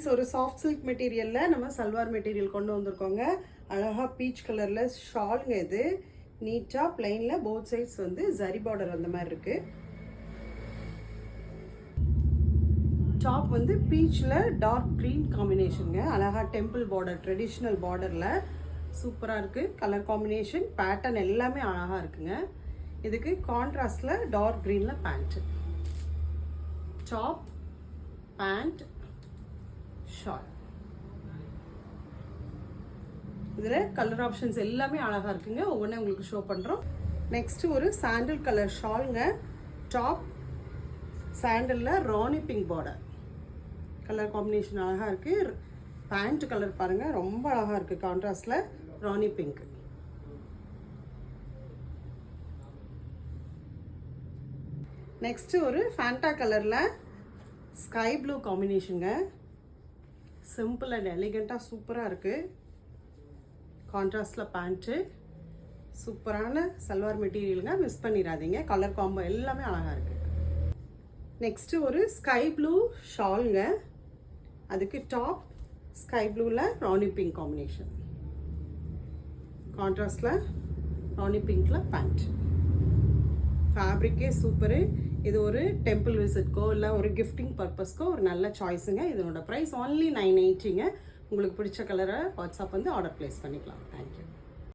Friends, ஒரு soft silk மெட்டீரியலில் நம்ம சல்வார் மெட்டீரியல் கொண்டு வந்திருக்கோங்க. அழகாக பீச் கலரில் ஷாலுங்க. இது நீட்டாக பிளைனில் போத் சைட்ஸ் வந்து ஜரி பார்டர் அந்த மாதிரி இருக்குது. டாப் வந்து பீச்சில் டார்க் க்ரீன் காம்பினேஷனுங்க. அழகாக டெம்பிள் பார்டர், ட்ரெடிஷ்னல் பார்டரில் சூப்பராக இருக்குது. கலர் காம்பினேஷன், பேட்டர்ன் எல்லாமே அழகாக இருக்குங்க. இதுக்கு கான்ட்ராஸ்டில் டார்க் க்ரீனில் பேண்ட்டு. Top, pant, shawl. இதில் கலர் ஆப்ஷன்ஸ் எல்லாமே அழகாக இருக்குங்க. ஒவ்வொன்றே உங்களுக்கு ஷோ பண்ணுறோம். நெக்ஸ்ட்டு ஒரு சாண்டில் கலர் ஷாலுங்க. டாப் சாண்டலில் Rani pink border. Colour combination அழகாக இருக்குது. பேண்ட் கலர் பாருங்கள், ரொம்ப அழகாக இருக்குது. கான்ட்ராஸ்டில் ராணி பிங்க். நெக்ஸ்ட்டு ஒரு ஃபேண்டா கலரில் ஸ்கை ப்ளூ காம்பினேஷனுங்க. சிம்பிள் அண்ட் எலிகண்ட்டாக சூப்பராக இருக்குது. கான்ட்ராஸ்டில் பேண்ட்டு, சூப்பரான சல்வார் மெட்டீரியலுங்க. மிஸ் பண்ணிடாதீங்க. கலர் காம்போ எல்லாமே அழகாக இருக்குது. நெக்ஸ்ட்டு ஒரு ஸ்கை ப்ளூ ஷாலுங்க. அதுக்கு டாப் ஸ்கை ப்ளூவில் ராணி பிங்க் காம்பினேஷன். கான்ட்ராஸ்டில் ராணி பிங்க்கில் பேண்ட். ஃபேப்ரிக்கே சூப்பரு. இது ஒரு டெம்பிள் விசிட்க்கோ இல்லை ஒரு கிஃப்டிங் பர்பஸ்க்கோ ஒரு நல்ல சாய்ஸுங்க. இதனோட ப்ரைஸ் only 980ங்க. உங்களுக்கு பிடிச்ச கலரை வாட்ஸ்அப் வந்து ஆர்டர் ப்ளேஸ் பண்ணிக்கலாம். தேங்க்யூ.